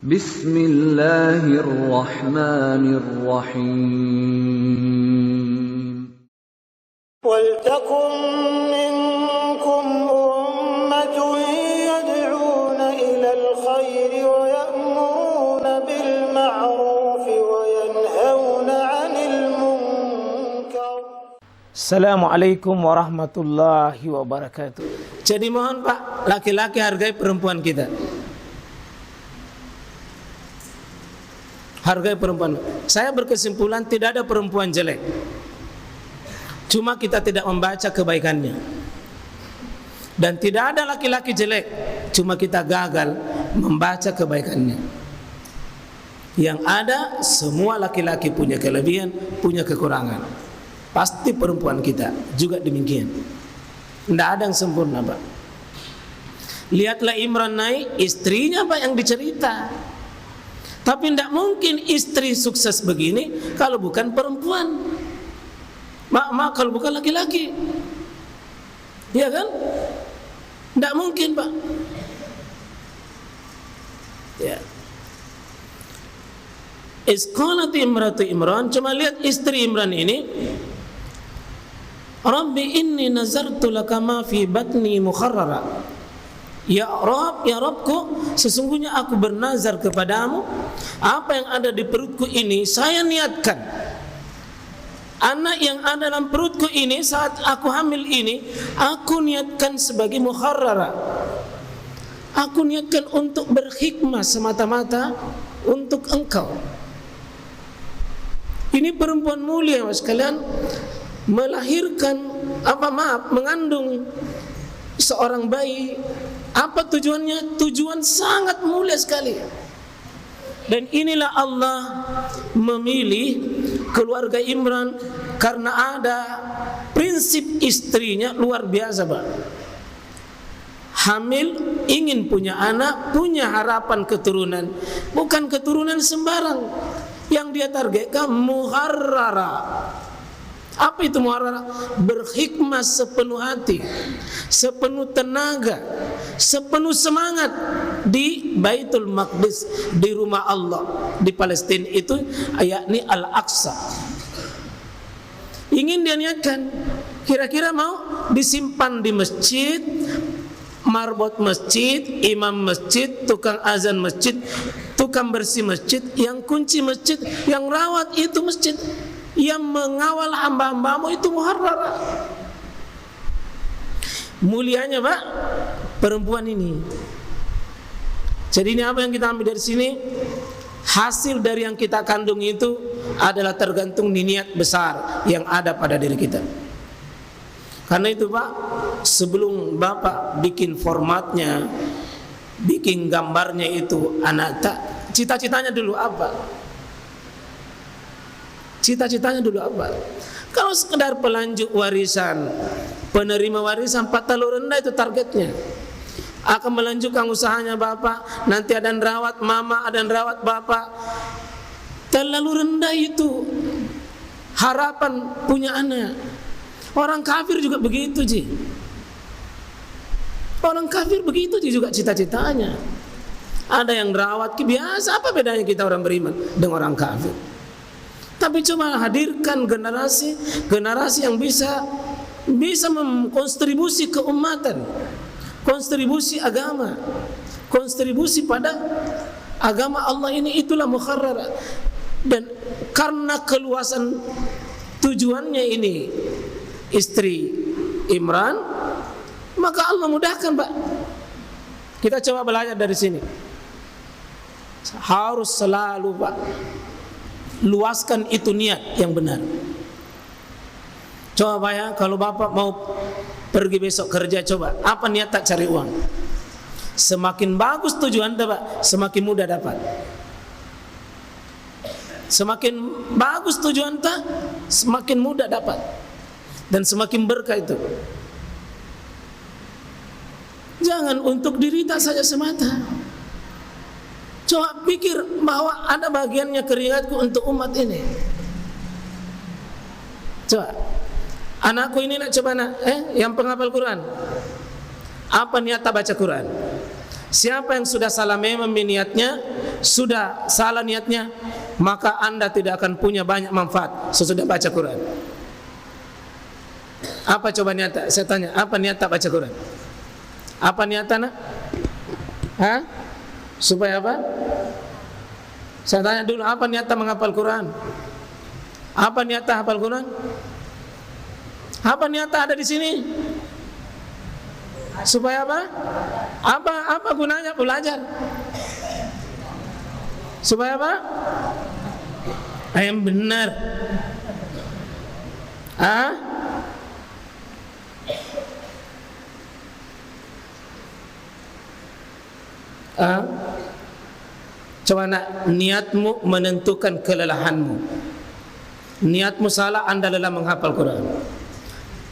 Bismillahirrahmanirrahim. وَلْتَكُنْ مِنْكُمْ أُمَّةٌ يَدْعُونَ إِلَى الْخَيْرِ وَيَأْمُرُونَ بِالْمَعْرُوفِ وَيَنْهَوْنَ عَنِ الْمُنْكَرِ. Assalamualaikum warahmatullahi wabarakatuh. Jadi mohon Pak, laki-laki hargai perempuan kita. Hargai perempuan. Saya berkesimpulan tidak ada perempuan jelek. Cuma kita tidak membaca kebaikannya. Dan tidak ada laki-laki jelek, cuma kita gagal membaca kebaikannya. Yang ada semua laki-laki punya kelebihan, punya kekurangan. Pasti perempuan kita juga demikian. Tidak ada yang sempurna, Pak. Lihatlah Imran naik, istrinya Pak yang dicerita. Tapi tidak mungkin istri sukses begini kalau bukan perempuan. Mak kalau bukan laki-laki, iya kan? Tidak mungkin Pak. Ya. Isqalat imratu Imran, cuma lihat istri Imran ini. Rabbi inni nazartu laka ma fi batni mukharrara. Ya Rabbku, sesungguhnya aku bernazar kepadamu, apa yang ada di perutku ini saya niatkan. Anak yang ada dalam perutku ini saat aku hamil ini, aku niatkan sebagai mukharrara. Aku niatkan untuk berhikmah semata-mata untuk engkau. Ini perempuan mulia Mas kalian, melahirkan mengandung seorang bayi. Apa tujuannya? Tujuan sangat mulia sekali. Dan inilah Allah memilih keluarga Imran karena ada prinsip istrinya luar biasa, Pak. Hamil, ingin punya anak, punya harapan keturunan. Bukan keturunan sembarang. Yang dia targetkan muharrara. Apa itu muharrara? Berhikmah sepenuh hati, sepenuh tenaga, sepenuh semangat di Baitul Maqdis, di rumah Allah di Palestina itu, yakni Al-Aqsa. Ingin dia niatkan, kira-kira mau disimpan di masjid, marbot masjid, imam masjid, tukang azan masjid, tukang bersih masjid, yang kunci masjid, yang rawat itu masjid, yang mengawal hamba-hambamu itu muharrara. Mulianya Pak perempuan ini. Jadi ini apa yang kita ambil dari sini? Hasil dari yang kita kandung itu adalah tergantung niat besar yang ada pada diri kita. Karena itu Pak, sebelum Bapak bikin formatnya, bikin gambarnya itu anak tak, cita-citanya dulu apa? Cita-citanya dulu apa? Kalau sekedar pelanjut warisan, penerima warisan 4 talur rendah itu targetnya. Akan melanjutkan usahanya Bapak, nanti ada yang rawat mama, ada yang rawat Bapak. Terlalu rendah itu harapan punya anak. Orang kafir juga begitu Ji. Orang kafir begitu Ji juga cita-citanya. Ada yang rawat, biasa, apa bedanya kita orang beriman dengan orang kafir? Tapi coba hadirkan generasi yang bisa mengkontribusi keumatan, kontribusi agama, kontribusi pada agama Allah ini, itulah mukharrara. Dan karena keluasan tujuannya ini istri Imran, maka Allah mudahkan Pak. Kita coba belajar dari sini. Harus selalu Pak luaskan itu niat yang benar. Coba Pak ya, kalau Bapak mau pergi besok kerja, coba apa niat tak cari uang? Semakin bagus tujuan Pak, semakin mudah dapat. Semakin bagus tujuan tak, semakin mudah dapat. Dan semakin berkah itu. Jangan untuk diri tak saja semata. Coba pikir bahwa ada bagiannya keringatku untuk umat ini. Coba, anakku ini nak coba nak, yang penghafal Quran. Apa niat tak baca Quran? Siapa yang sudah salah memang niatnya, sudah salah niatnya, maka Anda tidak akan punya banyak manfaat sesudah baca Quran. Apa coba niat? Saya tanya, apa niat tak baca Quran? Apa niatnya? Hah? Supaya apa? Saya tanya dulu, apa niatnya menghafal Quran? Apa niatnya hafal Quran? Apa niatnya ada di sini? Supaya apa? Apa gunanya belajar? Supaya apa? Yang benar. Coba nak, niatmu menentukan kelelahanmu. Niatmu salah, Anda lelah menghafal Quran.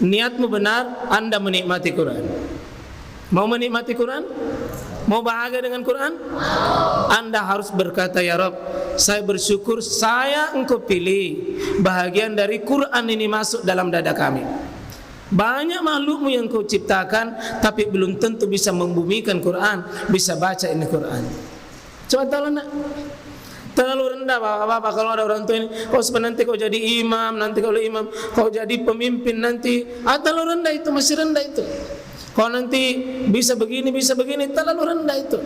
Niatmu benar, Anda menikmati Quran. Mau menikmati Quran? Mau bahagia dengan Quran? Anda harus berkata, ya Rabb, saya bersyukur saya Engkau pilih, bahagian dari Quran ini masuk dalam dada kami. Banyak makhlukmu yang Kau ciptakan, tapi belum tentu bisa membumikan Quran, bisa baca ini Quran. Coba tolong nak, terlalu rendah bapak-bapak. Kalau ada orang tua ini, kau nanti kau jadi imam, nanti kalau imam kau jadi pemimpin nanti, terlalu rendah itu, masih rendah itu. Kau nanti bisa begini, terlalu rendah itu.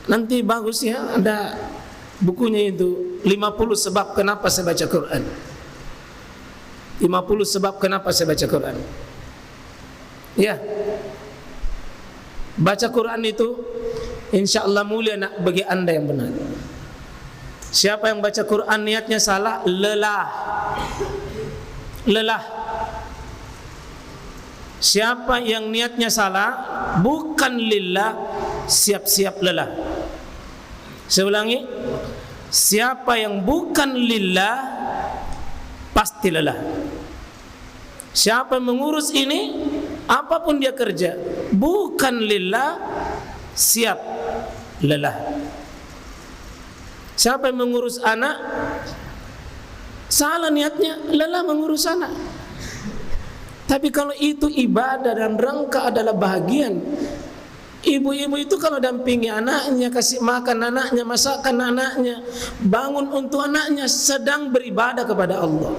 Nanti bagus ya, ada bukunya itu 50 sebab kenapa saya baca Quran. 50 sebab kenapa saya baca Quran. Ya, baca Quran itu insya Allah mulia nak bagi Anda yang benar. Siapa yang baca Quran niatnya salah, lelah. Siapa yang niatnya salah, bukan lillah, siap-siap lelah. Saya ulangi, siapa yang bukan lillah, pasti lelah. Siapa yang mengurus ini, apapun dia kerja, bukan lillah, siap lelah. Siapa yang mengurus anak, salah niatnya, lelah mengurus anak. Tapi kalau itu ibadah dan rangka adalah bahagian, ibu-ibu itu kalau dampingi anaknya, kasih makan anaknya, masakan anaknya, bangun untuk anaknya, sedang beribadah kepada Allah.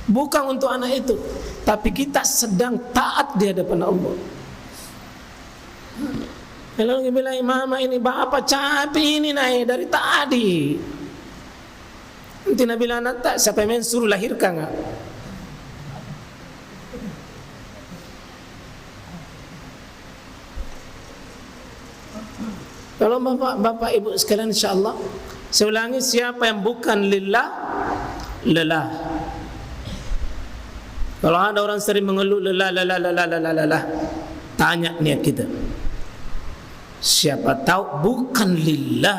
Bukan untuk anak itu, tapi kita sedang taat di hadapan Allah. Kalau bilang mama ini bapak capek ini naik dari tadi. Nanti Nabi bilang tak, siapa yang suruh lahirkan enggak? Kalau bapak ibu sekalian, insyaallah saya ulangi, siapa yang bukan lillah, lelah. Kalau ada orang sering mengeluh lelah, tanya niat kita. Siapa tahu bukan lillah,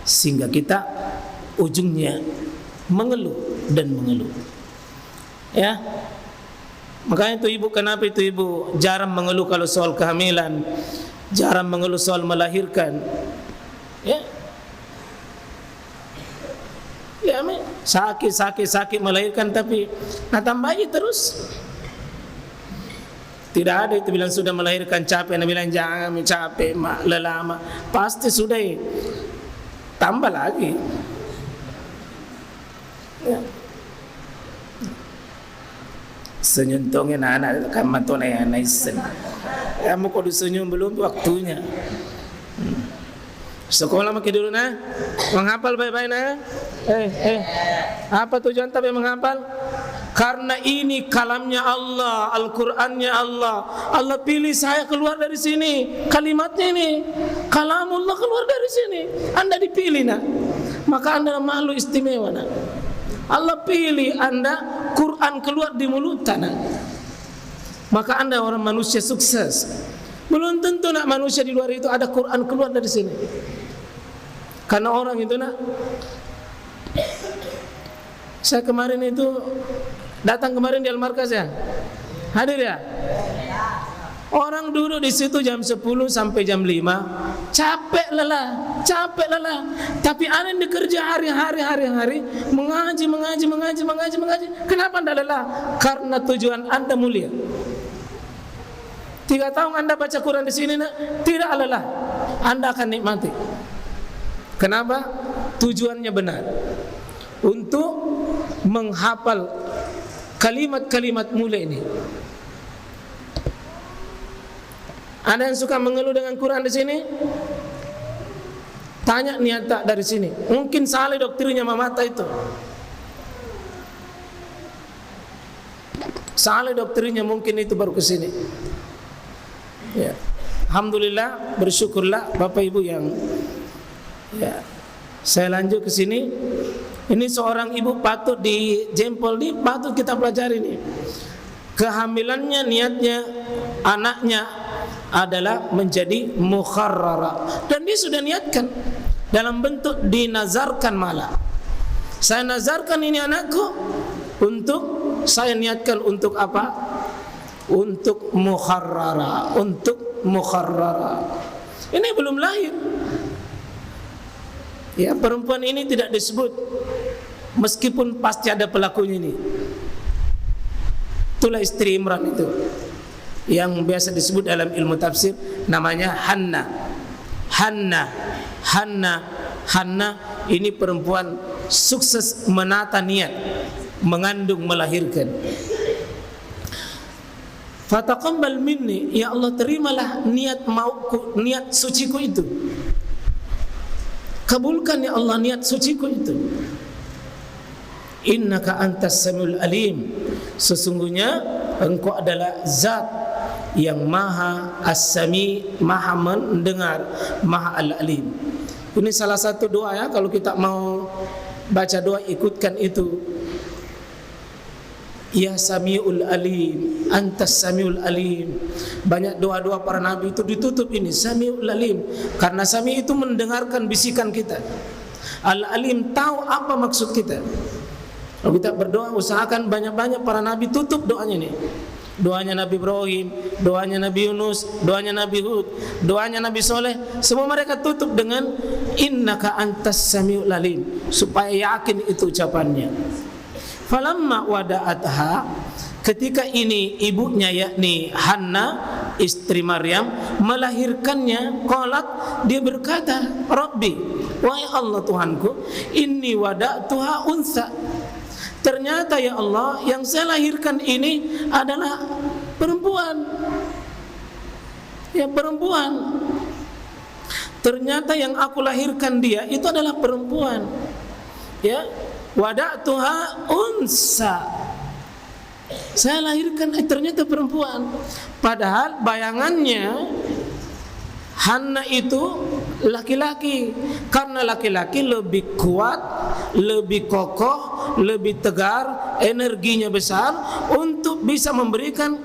sehingga kita ujungnya mengeluh dan mengeluh. Ya, makanya itu ibu, kenapa itu ibu jarang mengeluh kalau soal kehamilan, jarang mengeluh soal melahirkan. Ya, sakit melahirkan, tapi tambahi terus. Tidak ada itu bilang sudah melahirkan capek, Nabi bilang jangan capek, lelah, pasti sudah tambah lagi. Ya. Senyuntongin anak kamu tuh naisen. Kamu kok disenyum belum waktunya. Sekolah makin dulu nah, menghafal baik-baik nah. Apa tujuan tapi menghafal? Karena ini kalamnya Allah, Al-Qur'annya Allah. Allah pilih saya keluar dari sini. Kalimatnya ini, kalamullah keluar dari sini. Anda dipilih nah. Maka Anda makhluk istimewa nah. Allah pilih Anda, Quran keluar di mulut tanah. Maka Anda orang manusia sukses. Belum tentu nak manusia di luar itu ada Quran keluar dari sini. Karena orang itu nak, saya kemarin itu datang kemarin di Al-Markaz ya, hadir ya. Orang duduk di situ jam 10 sampai jam 5, capek lelah. Tapi Anda bekerja hari-hari, mengaji. Kenapa Anda lelah? Karena tujuan Anda mulia. 3 tahun Anda baca Quran di sini, nak, tidak lelah. Anda akan nikmati. Kenapa? Tujuannya benar, untuk menghafal kalimat-kalimat mulia ini. Ada yang suka mengeluh dengan Quran di sini? Tanya niat tak dari sini. Mungkin salah doktrinnya Mamata itu. Salah doktrinnya mungkin itu baru ke sini. Ya. Alhamdulillah, bersyukurlah Bapak Ibu yang ya. Saya lanjut ke sini. Ini seorang ibu patut dijempol, ini patut kita pelajari nih. Kehamilannya, niatnya anaknya adalah menjadi mukharrara, dan dia sudah niatkan dalam bentuk dinazarkan malah. Saya nazarkan ini anakku untuk, saya niatkan untuk apa? Untuk mukharrara, untuk mukharrara. Ini belum lahir. Ya, perempuan ini tidak disebut, meskipun pasti ada pelakunya ini. Itulah istri Imran itu, yang biasa disebut dalam ilmu tafsir namanya Hanna. Hanna ini perempuan sukses menata niat, mengandung, melahirkan. Fataqabbal minni, ya Allah terimalah niat mauku, niat suciku itu. Kabulkan ya Allah niat suciku itu. Innaka antas samiul alim, sesungguhnya engkau adalah zat yang maha as-sami, maha mendengar, maha al-alim. Ini salah satu doa ya, kalau kita mau baca doa ikutkan itu. Ya Samiul Alim, antas Samiul Alim. Banyak doa-doa para nabi itu ditutup ini Samiul Alim, karena Sami itu mendengarkan bisikan kita. Al-Alim tahu apa maksud kita. Kalau kita berdoa, usahakan banyak-banyak para nabi tutup doanya nih. Doanya Nabi Ibrahim, doanya Nabi Yunus, doanya Nabi Hud, doanya Nabi Soleh, semua mereka tutup dengan innaka antas Samiul Alim, supaya yakin itu ucapannya. Falamma wada'atha, ketika ini ibunya yakni Hanna istri Maryam melahirkannya, qalat, dia berkata, Rabbi, wahai Allah Tuhanku, inni wada'tuha unsa. Ternyata ya Allah, yang saya lahirkan ini adalah perempuan. Ya, perempuan. Ternyata yang aku lahirkan dia itu adalah perempuan. Ya, wada'tuha unsa. Saya lahirkan ternyata perempuan. Padahal bayangannya Hanna itu laki-laki, karena laki-laki lebih kuat, lebih kokoh, lebih tegar, energinya besar untuk bisa memberikan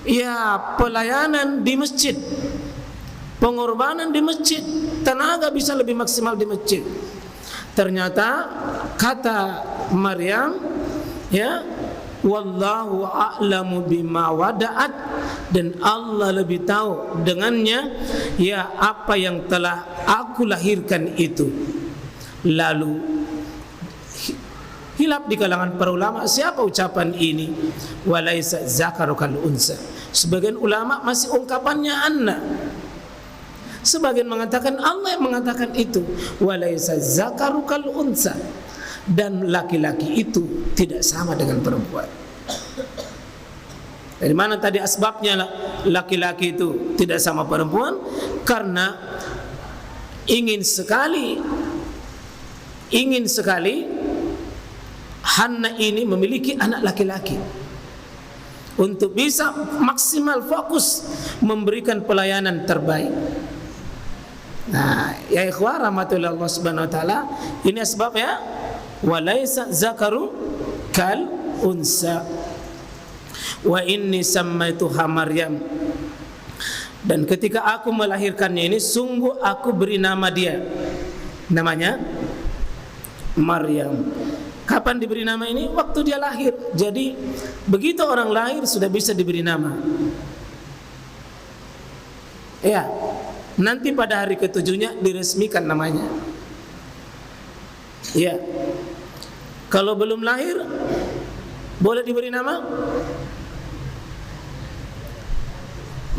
ya pelayanan di masjid, pengorbanan di masjid, tenaga bisa lebih maksimal di masjid. Ternyata kata Maryam, ya, wallahu a'lamu bima wada'at, dan Allah lebih tahu dengannya ya apa yang telah aku lahirkan itu. Lalu hilap di kalangan para ulama siapa ucapan ini, walaisa zakaru kal unsa. Sebagian ulama masih ungkapannya anna, sebagian mengatakan Allah yang mengatakan itu, walaisa zakaru kal unsa, dan laki-laki itu tidak sama dengan perempuan. Dari mana tadi asbabnya laki-laki itu tidak sama perempuan? Karena ingin sekali Hanna ini memiliki anak laki-laki untuk bisa maksimal fokus memberikan pelayanan terbaik. Nah, ya ikhwah rahmatullah Allah subhanahu wa ta'ala, ini sebab ya, walaisa zakaru kal unsa wa inni sammaituha Maryam, dan ketika aku melahirkannya ini sungguh aku beri nama dia, namanya Maryam. Kapan diberi nama ini? Waktu dia lahir. Jadi begitu orang lahir sudah bisa diberi nama. Ya, nanti pada hari ketujuhnya diresmikan namanya. Ya, kalau belum lahir boleh diberi nama?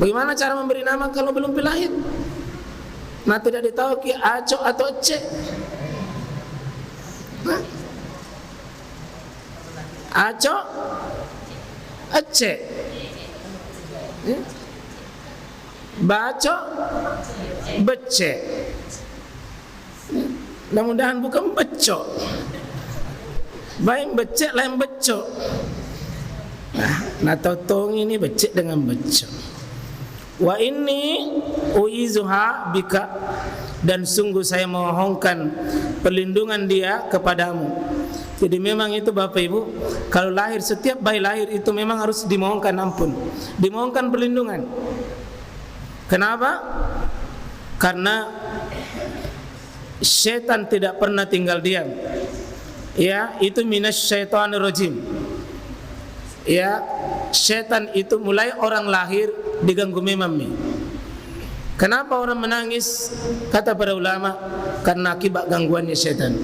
Bagaimana cara memberi nama kalau belum lahir? Nah tidak ditahu ki aco atau ce. Aco, ece, baco, bece. Mudah-mudahan bukan beco. Baik becek lain beco. Nah totong ini becek dengan beco. Wa inni uizuha bika, dan sungguh saya memohonkan perlindungan dia kepadamu. Jadi memang itu Bapak Ibu, kalau lahir, setiap bayi lahir itu memang harus dimohonkan ampun, dimohonkan perlindungan. Kenapa? Karena syaitan tidak pernah tinggal diam. Ya, itu minasyaitonir rajim. Ya, syaitan itu mulai orang lahir diganggu memang. Kenapa orang menangis? Kata para ulama, karena akibat gangguannya syaitan.